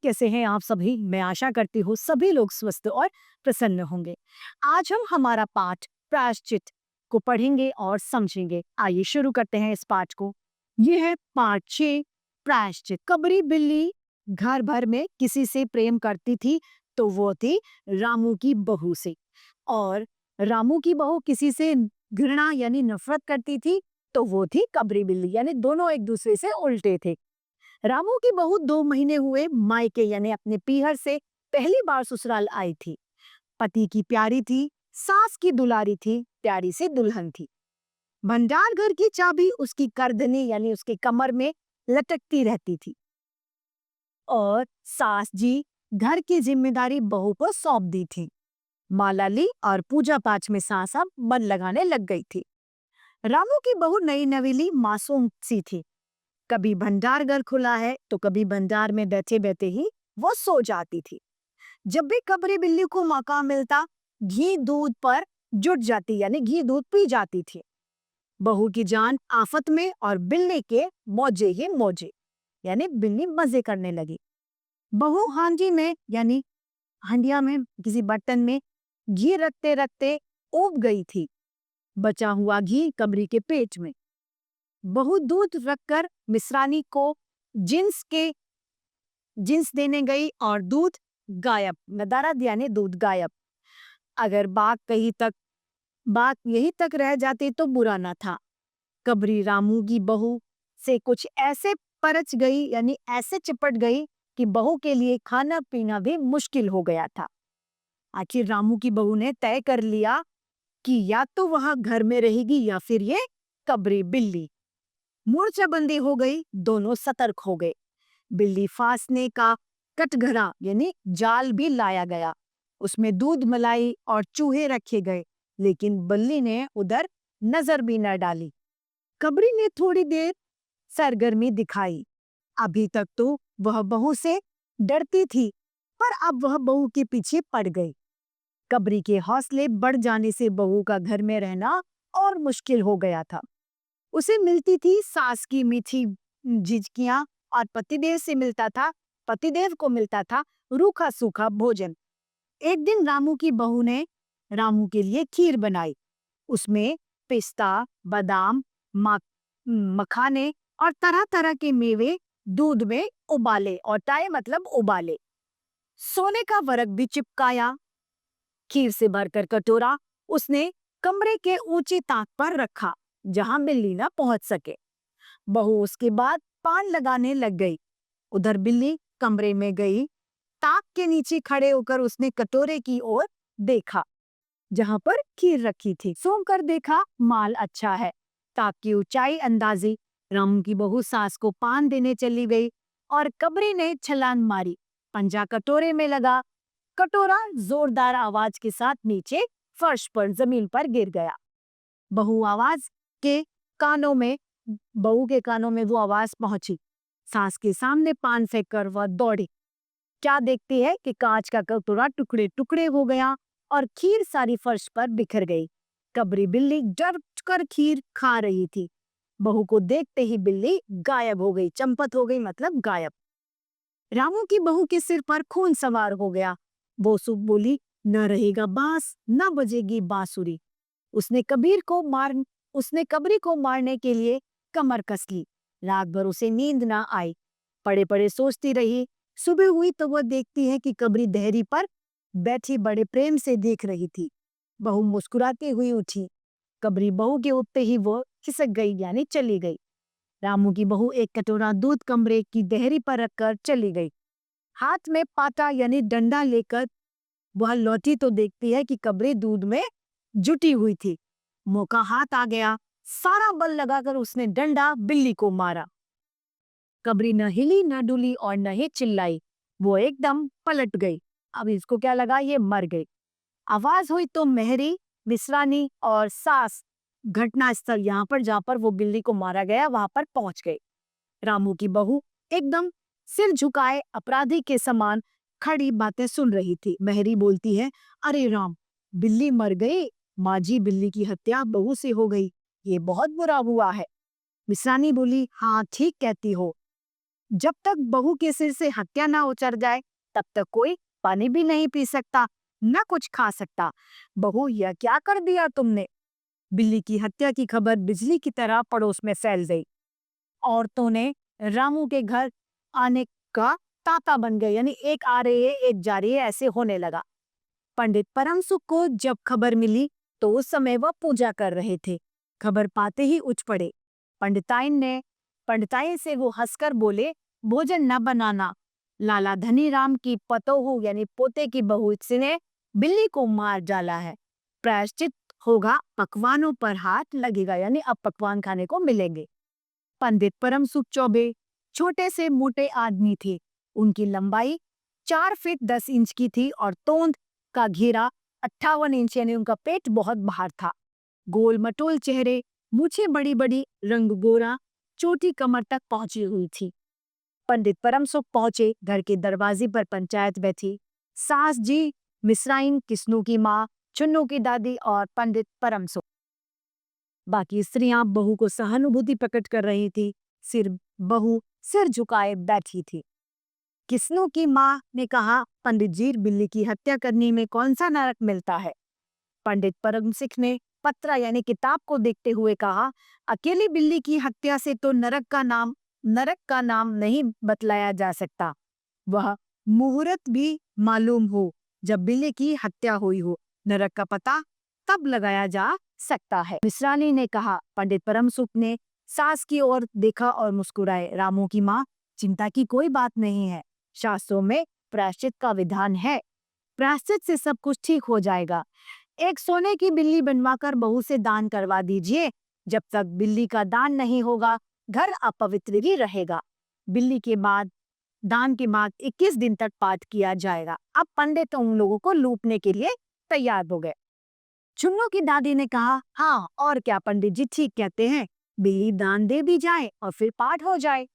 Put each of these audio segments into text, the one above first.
कैसे हैं आप सभी? मैं आशा करती हूँ सभी लोग स्वस्थ और प्रसन्न होंगे। आज हम हमारा पाठ प्रायश्चित को पढ़ेंगे और समझेंगे। आइए शुरू करते हैं इस पाठ को। ये है पाठ 6 प्रायश्चित। कबरी बिल्ली घर भर में किसी से प्रेम करती थी तो वो थी रामू की बहू से, और रामू की बहू किसी से घृणा यानी नफरत करती थी तो वो थी कबरी बिल्ली, यानी दोनों एक दूसरे से उल्टे थे। रामू की बहू 2 महीने हुए मायके यानी अपने पीहर से पहली बार ससुराल आई थी। पति की प्यारी थी, सास की दुलारी थी, प्यारी सी दुल्हन थी। भंडार घर की चाबी उसकी करदनी यानी उसकी कमर में लटकती रहती थी, और सास जी घर की जिम्मेदारी बहू को सौंप दी थी। माला ली और पूजा पाठ में सास अब मन लगाने लग गई थी। रामू की बहू नई नवेली मासूम सी थी। कभी भंडार घर खुला है तो कभी भंडार में बैठे बैठे ही वो सो जाती थी। जब भी कबरी बिल्ली को मौका मिलता घी दूध पर जुट जाती यानी घी दूध पी जाती थी। बहू की जान आफत में और बिल्ली के मौजे ही मौजे, यानी बिल्ली मजे करने लगी। बहू हांडी में यानी हंडिया में किसी बर्तन में घी रखते रखते उब गई थी। बचा हुआ घी कबरी के पेट में। बहू दूध रखकर मिश्रानी को जिन्स देने गई और दूध गायब, नदारा यानी दूध गायब। अगर बात यही तक रह जाती तो बुरा न था। कबरी रामू की बहू से कुछ ऐसे परच गई यानी ऐसे चिपट गई कि बहू के लिए खाना पीना भी मुश्किल हो गया था। आखिर रामू की बहू ने तय कर लिया कि या तो वहां घर में रहेगी या फिर ये कबरी बिल्ली। मोर्चाबंदी हो गई, दोनों सतर्क हो गए। बिल्ली फांसने का कटघरा यानी जाल भी लाया गया। उसमें दूध मलाई और चूहे रखे गए, लेकिन बिल्ली ने उधर नजर भी न डाली। कबरी ने थोड़ी देर सरगर्मी दिखाई। अभी तक तो वह बहू से डरती थी, पर अब वह बहू के पीछे पड़ गई। कबरी के हौसले बढ़ जाने से बहू का घर में रहना और मुश्किल हो गया था। उसे मिलती थी सास की मीठी झिझकियां, और पतिदेव को मिलता था रूखा सूखा भोजन। एक दिन रामू की बहू ने रामू के लिए खीर बनाई। उसमें पिस्ता, बादाम, मखाने और तरह तरह के मेवे दूध में उबाले, और टाए मतलब उबाले। सोने का वर्क भी चिपकाया। खीर से भरकर कटोरा उसने कमरे के ऊंची ताक पर रखा, जहां बिल्ली न पहुंच सके। बहू उसके बाद पान लगाने लग गई। उधर बिल्ली कमरे में गई। ताक के नीचे खड़े होकर उसने कटोरे की ओर देखा, जहां पर खीर रखी थी। सूंघ कर देखा, माल अच्छा है। ताक की ऊंचाई अंदाजी। रामू की बहू सास को पान देने चली गई और कबरी ने छलांग मारी। पंजा कटोरे में लगा। कटोरा जोरदार आवाज के साथ नीचे फर्श पर जमीन पर गिर गया। बहू आवाज के कानों में बहू के कानों में वो आवाज पहुंची। सास के सामने पान फेंक कर वह दौड़ी। क्या देखती है कि कांच का कटोरा टुकड़े टुकड़े हो गया और खीर सारी फर्श पर बिखर गई। कबरी बिल्ली डर कर खीर खा रही थी। बहू को देखते ही बिल्ली गायब हो गई, चंपत हो गई मतलब गायब। रामू की बहू के सिर पर खून सवार हो गया। वो सुब बोली, न रहेगा बांस न बजेगी बांसुरी। उसने कबरी को मारने के लिए कमर कस ली। रात भर उसे नींद ना आई। पड़े पड़े सोचती रही। सुबह हुई तो वह देखती है कि कबरी देहरी पर बैठी बड़े प्रेम से देख रही थी। बहू मुस्कुराती हुई उठी। कबरी बहू के उठते ही वो खिसक गई यानी चली गई। रामू की बहू एक कटोरा दूध कमरे की देहरी पर रखकर चली गई। हाथ में पाटा यानी डंडा लेकर वह लौटी तो देखती है कि कबरी दूध में जुटी हुई थी। मौका हाथ आ गया। सारा बल लगाकर उसने डंडा बिल्ली को मारा। कबरी न हिली न डुली और न ही चिल्लाई। वो एकदम पलट गई। अब इसको क्या लगा, ये मर गई। आवाज हुई तो मेहरी, मिसरानी और सास घटना स्थल यहाँ पर जहाँ पर वो बिल्ली को मारा गया वहां पर पहुंच गई। रामू की बहू एकदम सिर झुकाए अपराधी के समान खड़ी बातें सुन रही थी। मेहरी बोलती है, अरे राम, बिल्ली मर गई। माँ जी, बिल्ली की हत्या बहू से हो गई। ये बहुत बुरा हुआ है। मिसरानी बोली, हाँ ठीक कहती हो। जब तक बहू के सिर से हत्या ना उतर जाए तब तक कोई पानी भी नहीं पी सकता, न कुछ खा सकता। बहू, यह क्या कर दिया तुमने? बिल्ली की हत्या की खबर बिजली की तरह पड़ोस में फैल गई। औरतों ने रामू के घर आने का तांता बन गए, यानी एक आ रही है एक जा रही है, ऐसे होने लगा। पंडित परमसुख को जब खबर मिली तो उस समय वह पूजा कर रहे थे। खबर पाते ही उठ पड़े। पंडिताइन से वो हंसकर बोले, भोजन न बनाना। लाला धनीराम की पतोहू यानी पोते की बहू ने बिल्ली को मार डाला है। प्रायश्चित होगा, पकवानों पर हाथ लगेगा, यानी अब पकवान खाने को मिलेंगे। पंडित परमसुख चौबे छोटे से मोटे आदमी थे। उनकी लंबाई 4 फीट 10 इंच की थी और तोंद का घेरा 58 इंच, यानी उनका पेट बहुत बाहर था। गोल मटोल चेहरे, मूछें बड़ी बड़ी, रंग गोरा, चोटी कमर तक पहुंची हुई थी। पंडित परमसुख पहुंचे। घर के दरवाजे पर पंचायत बैठी। सास जी, मिश्राइन, किस्नू की माँ, चुन्नू की दादी और पंडित परमसुख। बाकी स्त्रियां बहू को सहानुभूति प्रकट कर रही थी। बहू सिर झुकाए बैठी थी। किस्नू की माँ ने कहा, पंडित जी, बिल्ली की हत्या करने में कौन सा नरक मिलता है? पंडित परमसिख ने पत्र यानी किताब को देखते हुए कहा, अकेली बिल्ली की हत्या से तो नरक का नाम नहीं बतलाया जा सकता। वह मुहूर्त भी मालूम हो जब बिल्ली की हत्या हुई हो। नरक का पता तब लगाया जा सकता है। मिश्रानी ने कहा। पंडित परमसुख ने सास की ओर देखा और मुस्कुराए। रामू की माँ, चिंता की कोई बात नहीं है। शास्त्रों में प्रायश्चित का विधान है। प्रायश्चित से सब कुछ ठीक हो जाएगा। एक सोने की बिल्ली बनवाकर बहू से दान करवा दीजिए। जब तक बिल्ली का दान नहीं होगा घर अपवित्र ही रहेगा। बिल्ली के बाद दान के बाद 21 दिन तक पाठ किया जाएगा। अब पंडित उन लोगों को लूटने के लिए तैयार हो गए। चुन्नू की दादी ने कहा, हाँ और क्या, पंडित जी ठीक कहते हैं, बिल्ली दान दे दी जाए और फिर पाठ हो जाए।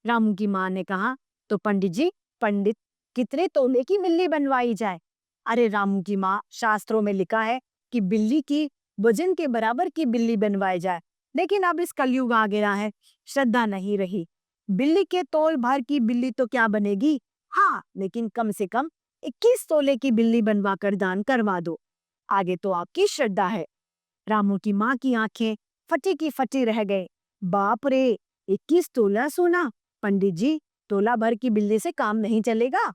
रामू की माँ ने कहा, तो पंडित कितने तोले की बिल्ली बनवाई जाए? अरे रामू की माँ, शास्त्रों में लिखा है कि बिल्ली की वजन के बराबर की बिल्ली बनवाई जाए, लेकिन अब इस कलयुग आ गया है, श्रद्धा नहीं रही। बिल्ली के तोल भर की बिल्ली तो क्या बनेगी? हाँ, लेकिन कम से कम 21 तोले की बिल्ली बनवा कर दान करवा दो। आगे तो आपकी श्रद्धा है। रामू की माँ की आंखें फटी की फटी रह गए। बाप रे, 21 तोला सोना! पंडित जी, तोला भर की बिल्ली से काम नहीं चलेगा।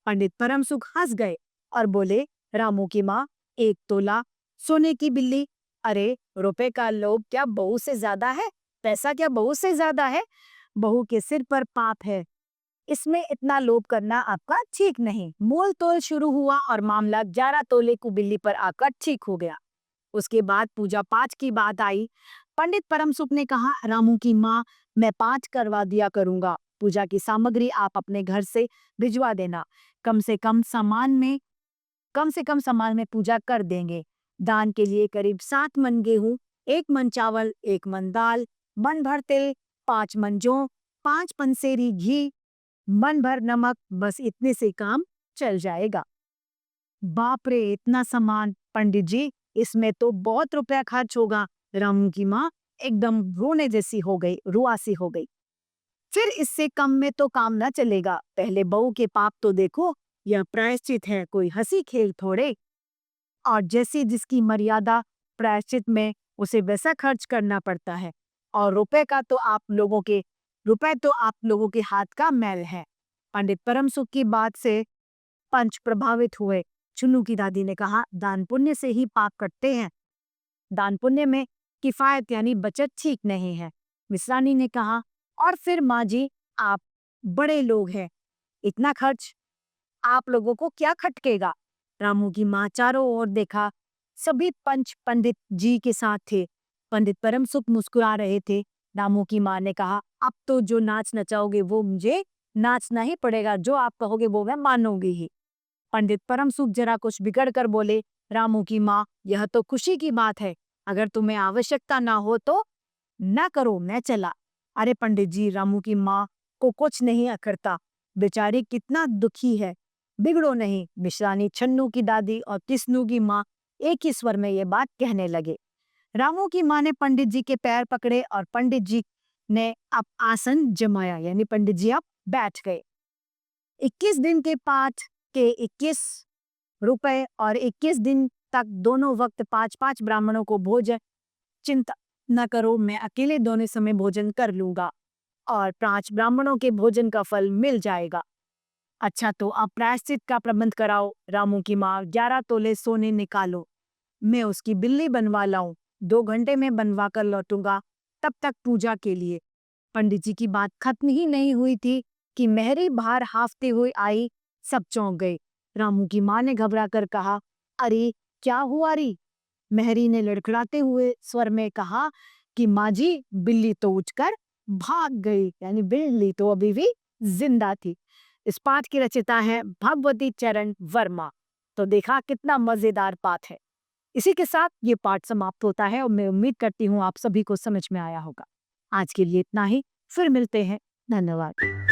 पंडित परमसुख हंस गए और बोले, रामू की माँ, 1 तोला सोने की बिल्ली? अरे, रुपए का लोभ क्या बहू से ज्यादा है? पैसा क्या बहू से ज्यादा है? बहू के सिर पर पाप है, इसमें इतना लोभ करना आपका ठीक नहीं। मोल तोल शुरू हुआ और मामला 11 तोले की बिल्ली पर आकर ठीक हो गया। उसके बाद पूजा पाठ की बात आई। पंडित परमसुख ने कहा, रामू की माँ, मैं पाठ करवा दिया करूंगा। पूजा की सामग्री आप अपने घर से भिजवा देना। कम से कम सामान में पूजा कर देंगे। दान के लिए करीब 7 मन गेहूं, 1 मन चावल, 1 मन दाल, मन भर तिल, 5 मन जौ, 5 पंसेरी घी, मन भर नमक, बस इतने से काम चल जाएगा। बाप रे, इतना सामान! पंडित जी, इसमें तो बहुत रुपया खर्च होगा। रामू की माँ एकदम रोने जैसी हो गई, रुआसी हो गई। फिर इससे कम में तो काम न चलेगा। पहले बहू के पाप तो देखो, यह प्रायश्चित है, कोई हंसी खेल थोड़े। और जैसी जिसकी मर्यादा प्रायश्चित में, उसे वैसा खर्च करना पड़ता है। और रुपए तो आप लोगों के हाथ का मैल है। पंडित परमसुख की बात से पंच प्रभावित हुए। चुन्नू की दादी ने कहा, दान पुण्य से ही पाप कटते हैं। दान पुण्य में किफायत यानी बचत ठीक नहीं है। मिश्रानी ने कहा, और फिर माँ जी, आप बड़े लोग हैं, इतना खर्च आप लोगों को क्या खटकेगा? रामू की माँ चारों ओर देखा। सभी पंच पंडित जी के साथ थे। पंडित परमसुख मुस्कुरा रहे थे। रामू की माँ ने कहा, अब तो जो नाच नचाओगे वो मुझे नाचना ही पड़ेगा, जो आप कहोगे वो मैं मानूंगी ही। पंडित परमसुख जरा कुछ बिगड़ कर बोले, रामू की माँ, यह तो खुशी की बात है, अगर तुम्हें आवश्यकता ना हो तो न करो, मैं चला। अरे पंडित जी, रामू की माँ को कुछ नहीं अखरता, बेचारी कितना दुखी है, बिगड़ो नहीं। मिश्रानी, छन्नू की दादी और किस्नू की माँ एक ही स्वर में ये बात कहने लगे। रामू की माँ ने पंडित जी के पैर पकड़े और पंडित जी ने अब आसन जमाया, यानी पंडित जी आप बैठ गए। 21 दिन के पाठ के 21 रुपए और 21 दिन तक दोनों वक्त 5-5 ब्राह्मणों को भोजन। चिंता न करो, मैं अकेले दोनों समय भोजन कर लूंगा और 5 ब्राह्मणों के भोजन का फल मिल जाएगा। अच्छा, तो आप प्रायश्चित का प्रबंध कराओ। रामू की माँ, 11 तोले सोने निकालो, मैं उसकी बिल्ली बनवा लाऊं, 2 घंटे में बनवा कर लौटूंगा, तब तक पूजा के लिए। पंडित जी की बात खत्म ही नहीं हुई थी कि मेहरी बाहर हाफते हुए आई। सब चौंक गए। रामू की माँ ने घबरा कर कहा, अरे क्या हुआ री? मेहरी ने लड़खड़ाते हुए स्वर में कहा कि माँ जी, बिल्ली तो उठकर भाग गई। यानी बिल्ली तो अभी भी जिंदा थी। इस पाठ की रचयिता है भगवती चरण वर्मा। तो देखा कितना मजेदार पाठ है। इसी के साथ ये पाठ समाप्त होता है और मैं उम्मीद करती हूँ आप सभी को समझ में आया होगा। आज के लिए इतना ही, फिर मिलते हैं। धन्यवाद।